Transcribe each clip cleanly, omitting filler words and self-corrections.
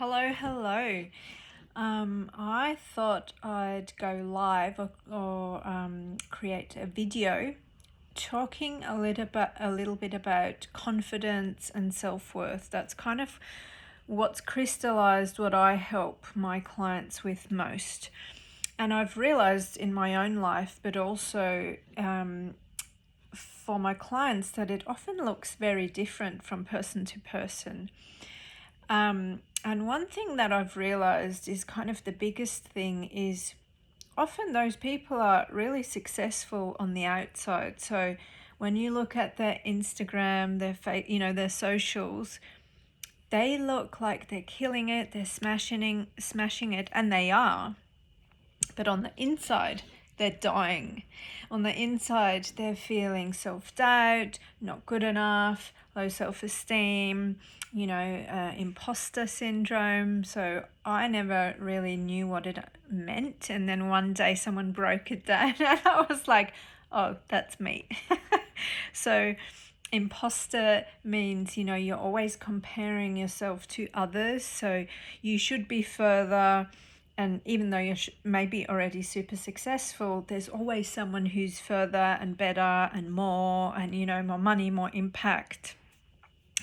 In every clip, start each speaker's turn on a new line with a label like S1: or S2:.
S1: Hello. I thought I'd go live or create a video talking a little bit about confidence and self-worth. That's kind of what's crystallized what I help my clients with most. And I've realized in my own life, but also for my clients, that it often looks very different from person to person. And one thing that I've realized is kind of the biggest thing is often those people are really successful on the outside. So when you look at their Instagram, their socials, they look like they're killing it, they're smashing it, and they are. But on the inside, they're dying. On the inside, they're feeling self-doubt, not good enough, low self-esteem, imposter syndrome. So I never really knew what it meant. And then one day someone broke it down and I was like, oh, that's me. So imposter means, you're always comparing yourself to others. So you should be further. And even though you're maybe already super successful, there's always someone who's further and better and more and, more money, more impact,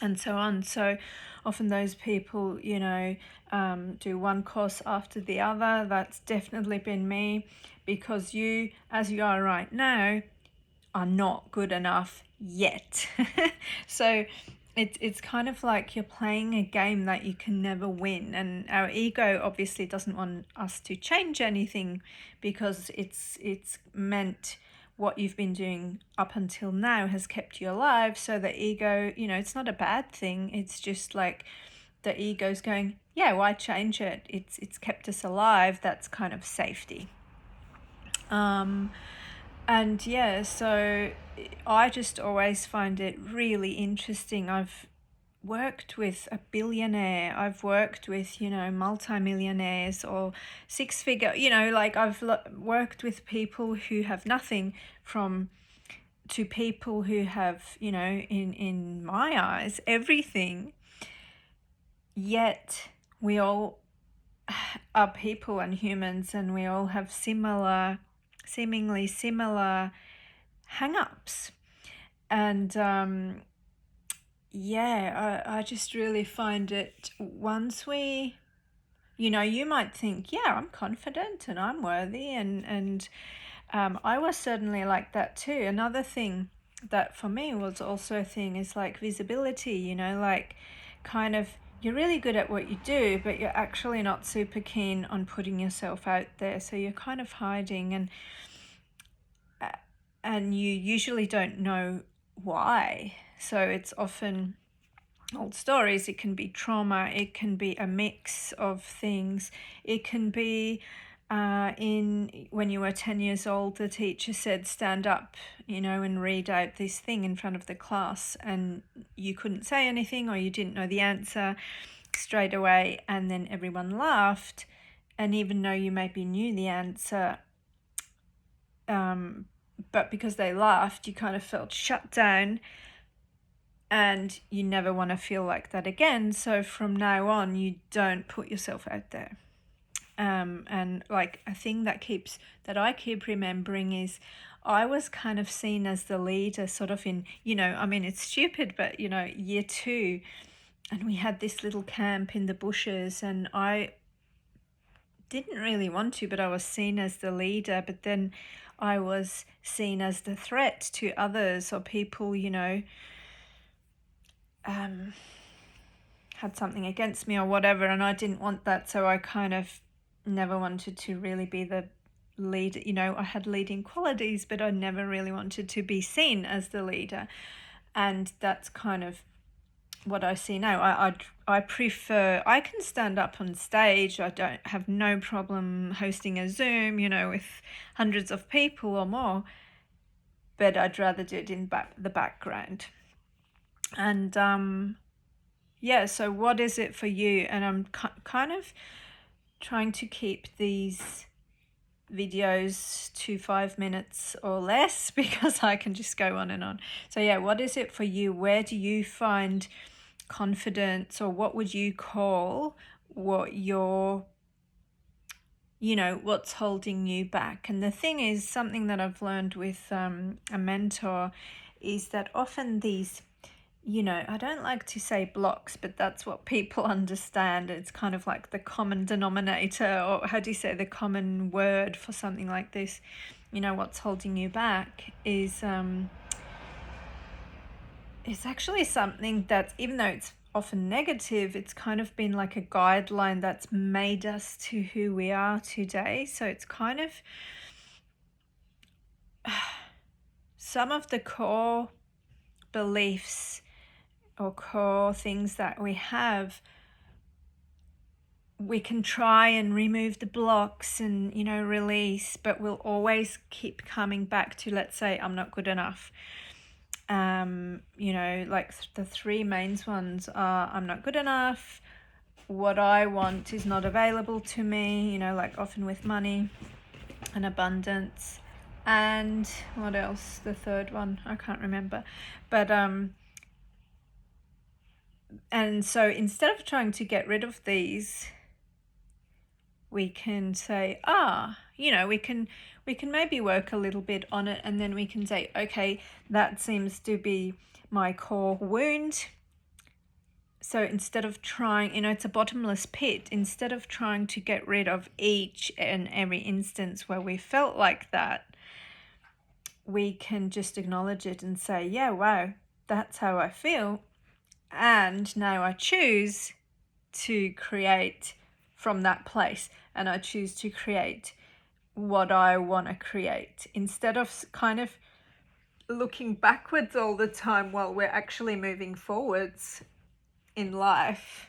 S1: and so on. So often those people, do one course after the other. That's definitely been me, because you, as you are right now, are not good enough yet. So it's kind of like you're playing a game that you can never win. And our ego obviously doesn't want us to change anything, because it's meant what you've been doing up until now has kept you alive. So the ego, it's not a bad thing. It's just like the ego's going, yeah, why change it? It's kept us alive. That's kind of safety. And yeah, so I just always find it really interesting. I've worked with a billionaire, I've worked with, multimillionaires or six-figure, I've worked with people who have nothing to people who have, in my eyes, everything. Yet we all are people and humans, and we all have seemingly similar hang-ups. And I just really find it, once we, you might think, yeah, I'm confident and I'm worthy, and I was certainly like that too. Another thing that for me was also a thing is like visibility, kind of, you're really good at what you do, but you're actually not super keen on putting yourself out there. So you're kind of hiding, and you usually don't know why. So it's often old stories. It can be trauma. It can be a mix of things. It can be when you were 10 years old, the teacher said, stand up, and read out this thing in front of the class, and you couldn't say anything, or you didn't know the answer straight away, and then everyone laughed. And even though you maybe knew the answer, but because they laughed, you kind of felt shut down, and you never want to feel like that again. So from now on, you don't put yourself out there. And like a thing that I keep remembering is, I was kind of seen as the leader sort of in, it's stupid, but, year 2, and we had this little camp in the bushes, and I didn't really want to, but I was seen as the leader. But then I was seen as the threat to others, or people, had something against me or whatever, and I didn't want that. So I kind of never wanted to really be the leader. I had leading qualities, but I never really wanted to be seen as the leader. And that's kind of what I see now. I prefer, I can stand up on stage. I don't have no problem hosting a Zoom, with hundreds of people or more, but I'd rather do it in the background. And so what is it for you? And I'm kind of trying to keep these videos to 5 minutes or less, because I can just go on and on. So what is it for you? Where do you find confidence, or what would you call what you're, what's holding you back. And the thing is, something that I've learned with a mentor is that often these, I don't like to say blocks, but that's what people understand. It's kind of like the common denominator, or how do you say, the common word for something like this. What's holding you back is it's actually something that, even though it's often negative, it's kind of been like a guideline that's made us to who we are today. So it's kind of some of the core beliefs or core things that we have. We can try and remove the blocks and, release, but we'll always keep coming back to, let's say, I'm not good enough. Like the three main ones are, I'm not good enough, what I want is not available to me, like often with money and abundance. And what else? The third one, I can't remember. But and so instead of trying to get rid of these, we can say, we can maybe work a little bit on it, and then we can say, okay, that seems to be my core wound. So instead of trying, it's a bottomless pit. Instead of trying to get rid of each and every instance where we felt like that, we can just acknowledge it and say, yeah, wow, that's how I feel. And now I choose to create from that place, and I choose to create what I want to create, instead of kind of looking backwards all the time while we're actually moving forwards in life.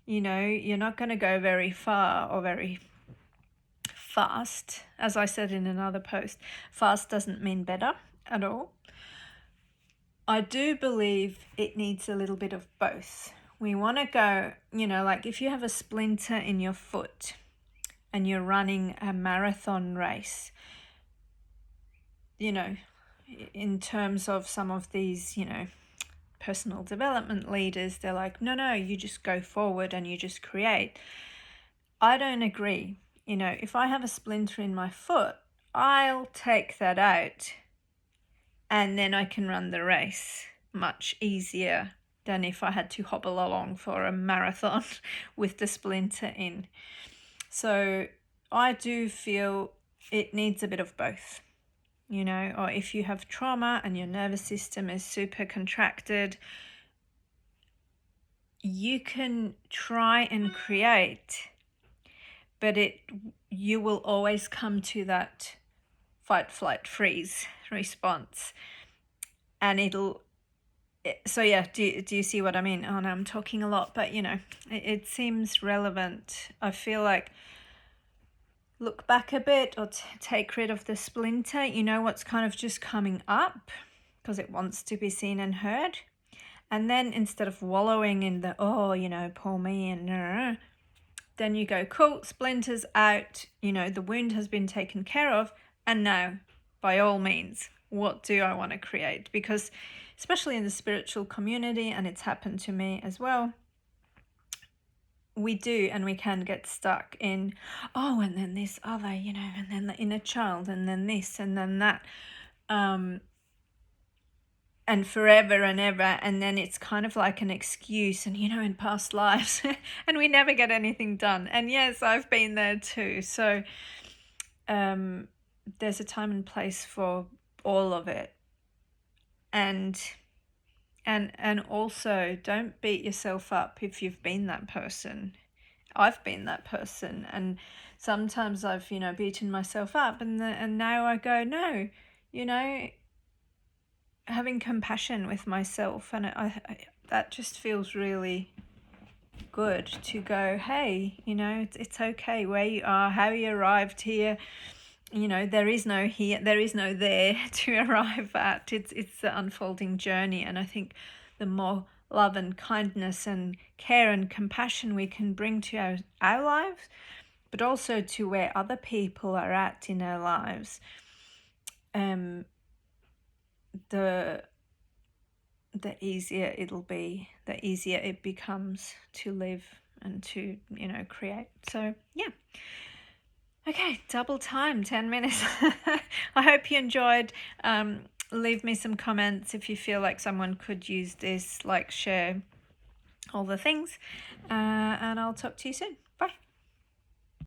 S1: You're not going to go very far or very fast. As I said in another post, fast doesn't mean better at all. I do believe it needs a little bit of both. We want to go, like if you have a splinter in your foot and you're running a marathon race, in terms of some of these, personal development leaders, they're like, no, you just go forward and you just create. I don't agree. If I have a splinter in my foot, I'll take that out and then I can run the race much easier than if I had to hobble along for a marathon with the splinter in. So I do feel it needs a bit of both, or if you have trauma and your nervous system is super contracted, you can try and create, but you will always come to that fight, flight, freeze response. And so yeah, do you see what I mean? Oh no, I'm talking a lot, but it seems relevant. I feel like look back a bit, or take rid of the splinter, what's kind of just coming up because it wants to be seen and heard. And then instead of wallowing in the, poor me, and then you go, cool, splinters out, the wound has been taken care of. And now, by all means, what do I want to create? Because especially in the spiritual community, and it's happened to me as well, we do, and we can get stuck in, and then this other, and then the inner child, and then this, and then that, and forever and ever. And then it's kind of like an excuse, and in past lives, and we never get anything done. And yes, I've been there too. So there's a time and place for all of it. And also, don't beat yourself up if you've been that person. I've been that person, and sometimes I've beaten myself up, and now I go, no, having compassion with myself, and I that just feels really good to go, hey, it's okay where you are, how you arrived here. There is no here, there is no there to arrive at. It's the unfolding journey. And I think the more love and kindness and care and compassion we can bring to our lives, but also to where other people are at in our lives, the easier it'll be, the easier it becomes to live and to, create. So yeah. Okay, double time, 10 minutes. I hope you enjoyed. Leave me some comments if you feel like someone could use this, like share all the things, and I'll talk to you soon.